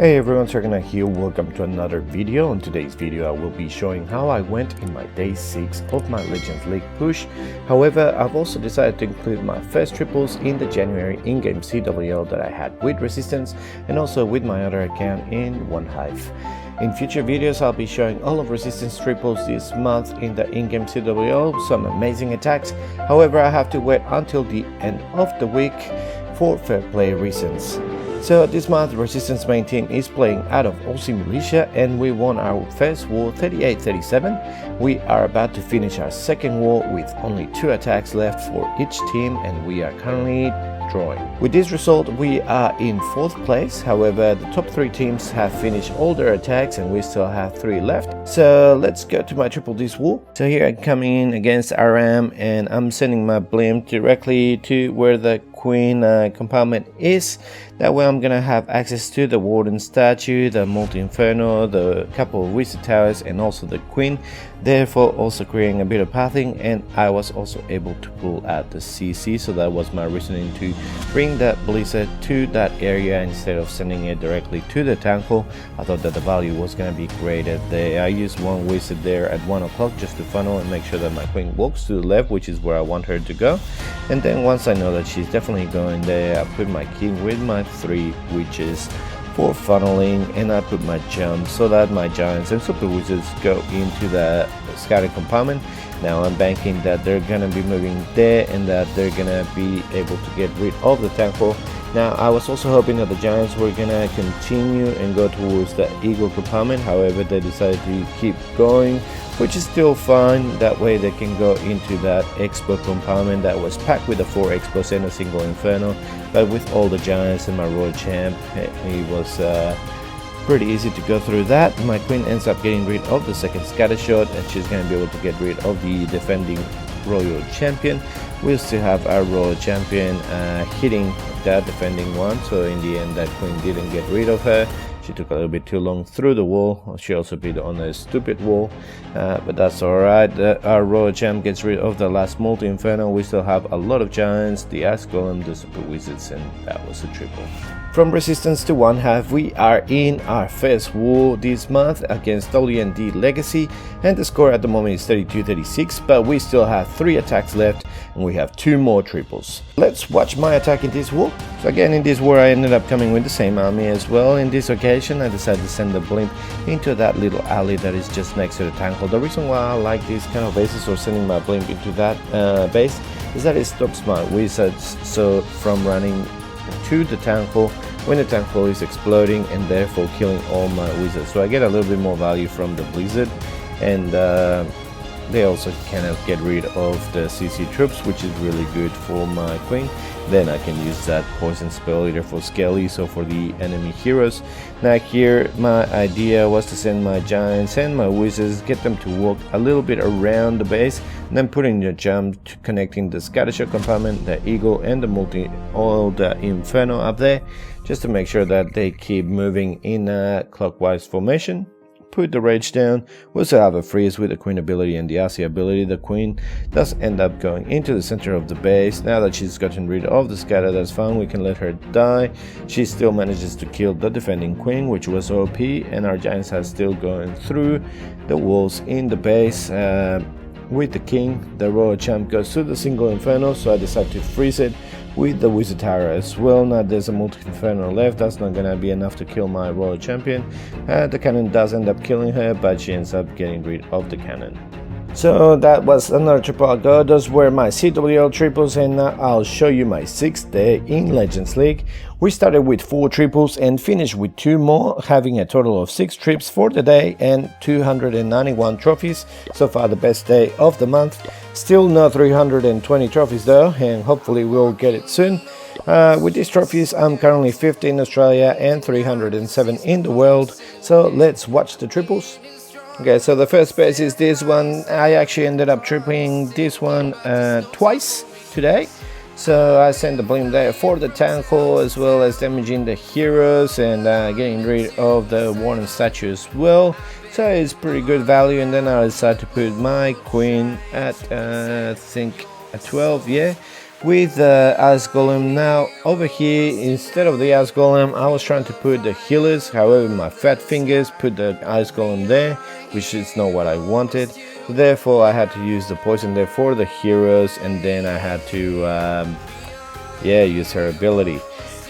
Hey everyone, Agnach here. Welcome to another video. In today's video I will be showing how I went in my day 6 of my Legends League push. However, I've also decided to include my first triples in the January in-game CWL that I had with Resistance and also with my other account in OneHive. In future videos I'll be showing all of Resistance triples this month in the in-game CWL, some amazing attacks. However, I have to wait until the end of the week for fair play reasons. So this month Resistance main team is playing out of Aussie Militia and we won our first war 38-37. We are about to finish our second war with only 2 attacks left for each team and we are currently drawing. With this result we are in 4th place. However, the top 3 teams have finished all their attacks and we still have 3 left. So let's go to my triple this war. So here I'm coming in against Aram and I'm sending my blimp directly to where the Queen compartment is. That way I'm gonna have access to the Warden statue, the multi-inferno, the couple of wizard towers and also the Queen, therefore also creating a bit of pathing. And I was also able to pull out the CC, so that was my reasoning to bring that blizzard to that area instead of sending it directly to the temple. I thought that the value was gonna be greater there. I used one wizard there at 1 o'clock just to funnel and make sure that my Queen walks to the left, which is where I want her to go. And then once I know that she's definitely going there, I put my king with my 3 witches for funneling, and I put my jump so that my giants and super wizards go into the scouting compartment. Now I'm banking that they're gonna be moving there and that they're gonna be able to get rid of the temple. Now I was also hoping that the giants were gonna continue and go towards the eagle compartment. However, they decided to keep going, which is still fine. That way they can go into that expo compartment that was packed with the 4 expos and a single inferno. But with all the giants and my royal champ, it was pretty easy to go through that. My Queen ends up getting rid of the second scatter shot and she's going to be able to get rid of the defending royal champion. We'll still have our royal champion hitting that defending one, so in the end that Queen didn't get rid of her. She took a little bit too long through the wall. She also beat on a stupid wall, but that's alright. Our royal champ gets rid of the last multi-inferno. We still have a lot of giants, the ice golem, the super wizards, and that was a triple. From Resistance to OneHive, we are in our first war this month against W&D Legacy, and the score at the moment is 32-36, but we still have 3 attacks left and we have 2 more triples. Let's watch my attack in this war. So again, in this war I ended up coming with the same army as well. In this occasion I decided to send the blimp into that little alley that is just next to the tank hall. The reason why I like these kind of bases or sending my blimp into that base is that it stops my wizards from running to the tank hall when the tank hall is exploding and therefore killing all my wizards. So I get a little bit more value from the blizzard, and they also kind of get rid of the CC troops, which is really good for my Queen. Then I can use that poison spell either for skellies or for the enemy heroes. Now here my idea was to send my giants and my wizards, get them to walk a little bit around the base, and then putting the jump to connecting the scattershot compartment, the eagle and the the inferno up there, just to make sure that they keep moving in a clockwise formation. Put the rage down. We also have a freeze with the Queen ability and the RC ability. The Queen does end up going into the center of the base. Now that she's gotten rid of the scatter, that's fine, we can let her die. She still manages to kill the defending Queen, which was OP, and our giants are still going through the walls in the base. With the king, the royal champ goes to the single inferno, so I decide to freeze it with the wizard tower as well. Now there's a multi-inferno left. That's not gonna be enough to kill my royal champion. The cannon does end up killing her, but she ends up getting rid of the cannon. So that was another triple go. Those were my CWL triples, and now I'll show you my 6th day in Legends League. We started with 4 triples and finished with 2 more, having a total of 6 trips for the day and 291 trophies. So far the best day of the month. Still no 320 trophies though, and hopefully we'll get it soon. With these trophies I'm currently 5th in Australia and 307 in the world. So let's watch the triples. Okay, so the first base is this one. I actually ended up tripling this one twice today. So I sent the blimp there for the tank hall as well as damaging the heroes and getting rid of the Warden statue as well. So it's pretty good value, and then I decided to put my Queen at I think a 12, yeah. with the Ice Golem. Now over here, instead of the Ice Golem, I was trying to put the healers. However, my fat fingers put the Ice Golem there, which is not what I wanted. So therefore, I had to use the poison there for the heroes, and then I had to use her ability.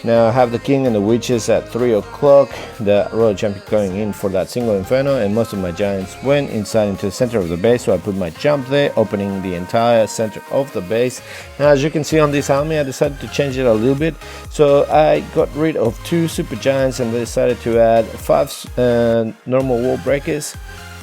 Now I have the king and the witches at 3 o'clock, the royal champion going in for that single inferno, and most of my giants went inside into the center of the base, so I put my jump there, opening the entire center of the base. Now as you can see on this army, I decided to change it a little bit, so I got rid of 2 super giants and decided to add 5 normal wall breakers,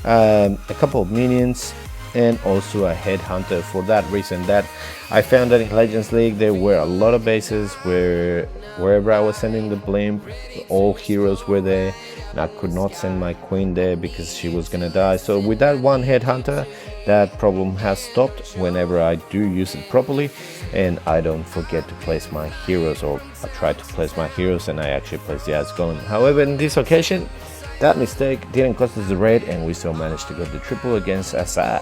a couple of minions, and also a headhunter. For that reason, that I found that in Legends League there were a lot of bases where wherever I was sending the blimp, all heroes were there, and I could not send my queen there because she was gonna die. So with that one headhunter, that problem has stopped whenever I do use it properly, and I don't forget to place my heroes, or I try to place my heroes, and I actually place the Ice Golem. However, in this occasion, that mistake didn't cost us the raid, and we still managed to get the triple against Assad.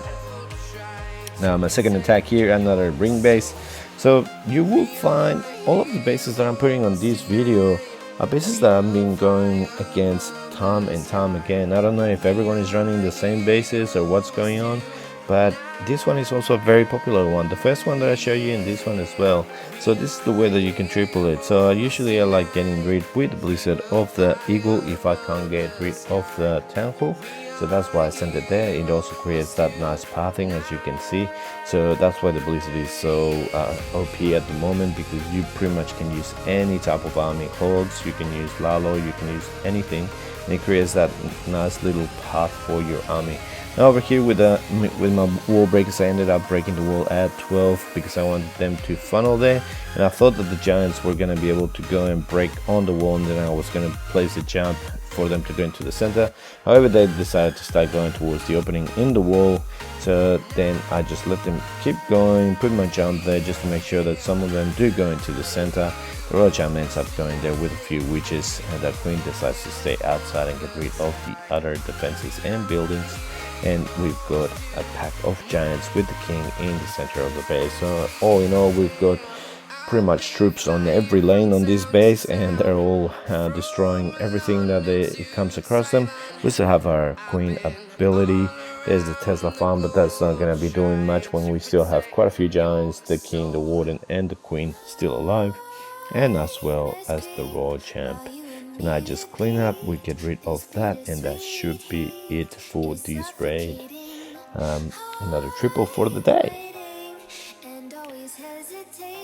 Now my second attack here, another ring base. So you will find all of the bases that I'm putting on this video are bases that I've been going against time and time again. I don't know if everyone is running the same bases or what's going on, but this one is also a very popular one. The first one that I show you, and this one as well. So this is the way that you can triple it. So usually I like getting rid with the Blizzard of the Eagle if I can't get rid of the Temple. So that's why I sent it there. It also creates that nice pathing, as you can see. So that's why the Blizzard is so OP at the moment, because you pretty much can use any type of army. Hogs, you can use Lalo, you can use anything, and it creates that nice little path for your army. Now over here with my wall breakers, I ended up breaking the wall at 12 because I wanted them to funnel there, and I thought that the giants were going to be able to go and break on the wall, and then I was going to place a jump for them to go into the center. However, they decided to start going towards the opening in the wall, so then I just let them keep going, put my jump there just to make sure that some of them do go into the center. The royal champ ends up going there with a few witches, and that queen decides to stay outside and get rid of the other defenses and buildings. And we've got a pack of giants with the king in the center of the base. So all in all, we've got pretty much troops on every lane on this base, and they're all destroying everything that it comes across them. We still have our queen ability. There's the Tesla farm, but that's not going to be doing much when we still have quite a few giants, the king, the warden, and the queen still alive, and as well as the royal champ. So now just clean up, we get rid of that, and that should be it for this raid. Another triple for the day.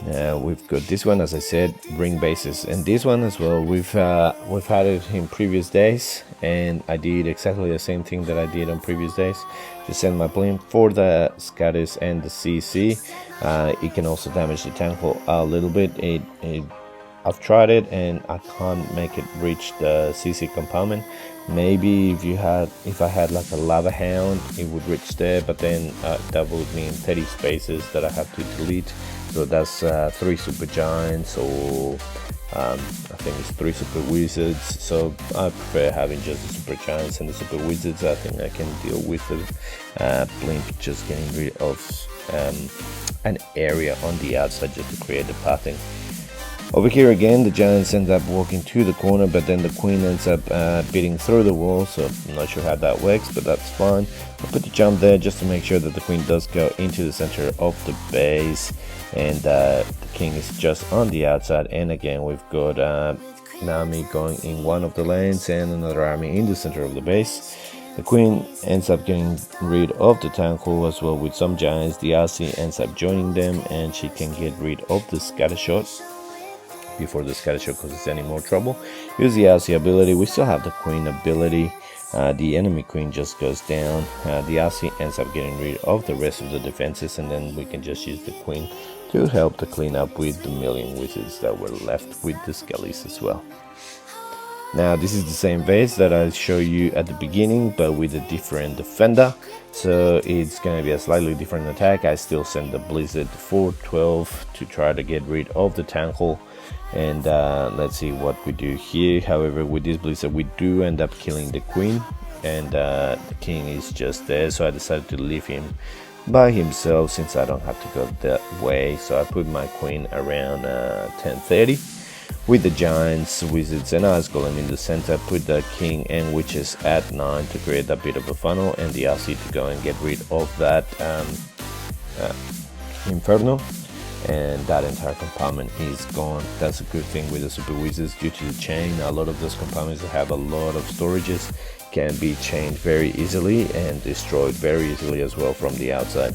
Now we've got this one, as I said, ring bases, and this one as well. We've had it in previous days, and I did exactly the same thing that I did on previous days. Just send my blimp for the scatters and the CC. It can also damage the temple a little bit. I've tried it and I can't make it reach the CC compartment. Maybe if I had like a lava hound, it would reach there, but then that would mean 30 spaces that I have to delete. So that's 3 super giants, or I think it's 3 super wizards. So I prefer having just the super giants and the super wizards. I think I can deal with the blimp just getting rid of an area on the outside just to create the pathing. Over here again, the giants end up walking to the corner, but then the queen ends up beating through the wall, so I'm not sure how that works, but that's fine. I'll put the jump there just to make sure that the queen does go into the center of the base, and the king is just on the outside. And again, we've got an army going in one of the lanes and another army in the center of the base. The queen ends up getting rid of the town hall as well with some giants. The RC ends up joining them, and she can get rid of the scatter shot before the scatter shot causes any more trouble. Use the RC ability. We still have the queen ability. The enemy queen just goes down. The RC ends up getting rid of the rest of the defenses, and then we can just use the queen to help to clean up with the million wizards that were left with the skellies as well. Now this is the same base that I show you at the beginning, but with a different defender, so it's going to be a slightly different attack. I still send the Blizzard for 12 to try to get rid of the town hall, and let's see what we do here. However, with this Blizzard we do end up killing the queen, and the king is just there, so I decided to leave him by himself since I don't have to go that way. So I put my queen around 10:30 with the giants, wizards and ice golem in the center. Put the king and witches at 9 to create a bit of a funnel, and the RC to go and get rid of that inferno, and that entire compartment is gone. That's a good thing with the super wizards. Due to the chain, a lot of those compartments that have a lot of storages can be chained very easily and destroyed very easily as well from the outside.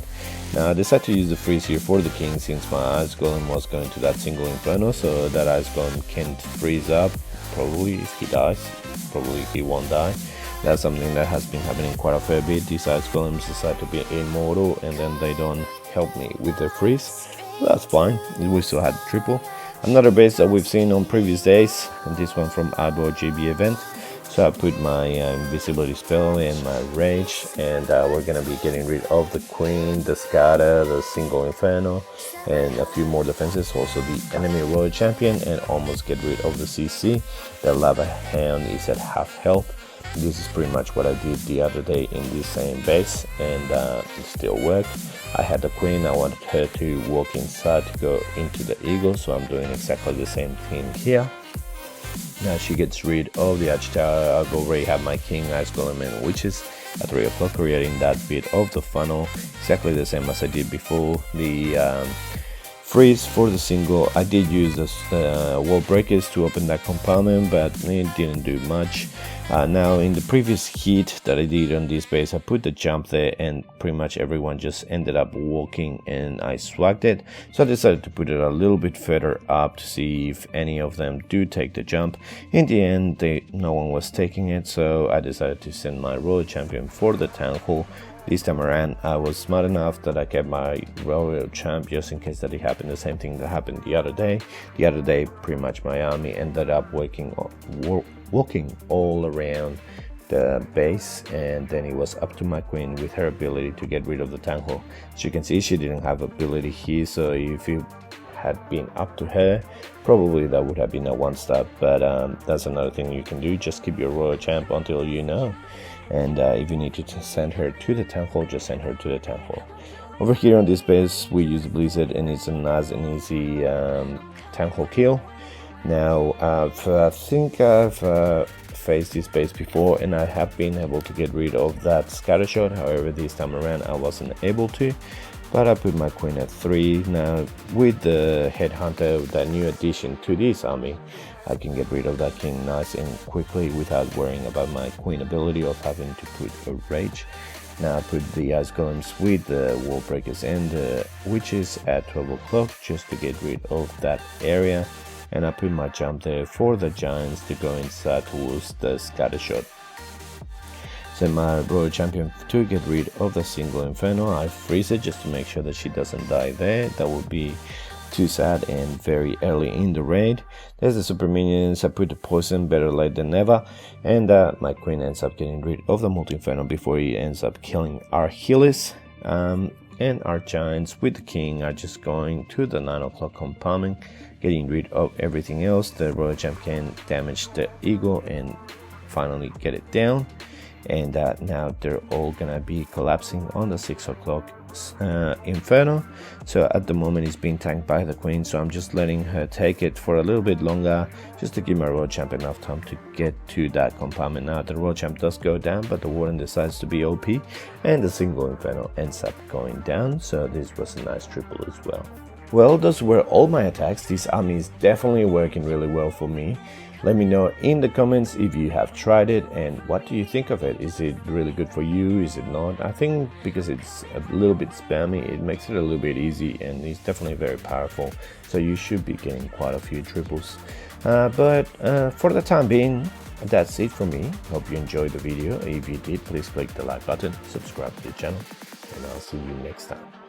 Now I decided to use the freeze here for the king since my ice golem was going to that single inferno, so that ice golem can freeze up. Probably if he dies, probably he won't die. That's something that has been happening quite a fair bit. These ice golems decide to be immortal and then they don't help me with the freeze. That's fine, we still had triple. Another base that we've seen on previous days, and this one from Outdoor GB event. So I put my invisibility spell and my rage, and we're gonna be getting rid of the queen, the scatter, the single inferno, and a few more defenses. Also the enemy royal champion, and almost get rid of the CC. The lava hound is at half health. This is pretty much what I did the other day in this same base, and it still worked. I had the queen, I wanted her to walk inside to go into the eagle, so I'm doing exactly the same thing here. Now she gets rid of the arch tower. I've already have my king, ice golem and witches at 3 o'clock, creating that bit of the funnel, exactly the same as I did before. The freeze for the single, I did use the wall breakers to open that compartment, but it didn't do much. Now in the previous heat that I did on this base, I put the jump there and pretty much everyone just ended up walking, and I swagged it. So I decided to put it a little bit further up to see if any of them do take the jump. In the end, no one was taking it, so I decided to send my royal champion for the town hall. This time around, I was smart enough that I kept my royal champ just in case that it happened the same thing that happened the other day. The other day, pretty much my army ended up walking all around the base, and then it was up to my queen with her ability to get rid of the town hall. As you can see, she didn't have ability here, so if it had been up to her, probably that would have been a one stop, but that's another thing you can do. Just keep your royal champ until you know, and if you need to send her to the town hall, just send her to the town hall. Over here on this base, we use Blizzard, and it's a nice and easy town hall kill. Now I think I've faced this base before, and I have been able to get rid of that scattershot. However, this time around I wasn't able to, but I put my queen at 3. Now with the headhunter, that new addition to this army, I can get rid of that king nice and quickly without worrying about my queen ability of having to put a rage. Now I put the ice golems with the wall breakers and the witches at 12 o'clock just to get rid of that area, and I put my jump there for the giants to go inside towards the scattershot. Send my royal champion to get rid of the single inferno. I freeze it just to make sure that she doesn't die there. That would be too sad and very early in the raid. There's the super minions. I put the poison, better late than never, and my queen ends up getting rid of the multi-inferno before he ends up killing our healers. And our giants with the king are just going to the 9 o'clock compartment, getting rid of everything else. The royal champ can damage the eagle and finally get it down, and now they're all gonna be collapsing on the 6 o'clock inferno. So at the moment it's being tanked by the queen, so I'm just letting her take it for a little bit longer just to give my royal champ enough time to get to that compartment. Now the royal champ does go down, but the warden decides to be OP, and the single inferno ends up going down, so this was a nice triple as well. Well, those were all my attacks. This army is definitely working really well for me. Let me know in the comments if you have tried it and what do you think of it. Is it really good for you? Is it not? I think because it's a little bit spammy, it makes it a little bit easy, and it's definitely very powerful. So you should be getting quite a few triples. But for the time being, that's it for me. Hope you enjoyed the video. If you did, please click the like button, subscribe to the channel, and I'll see you next time.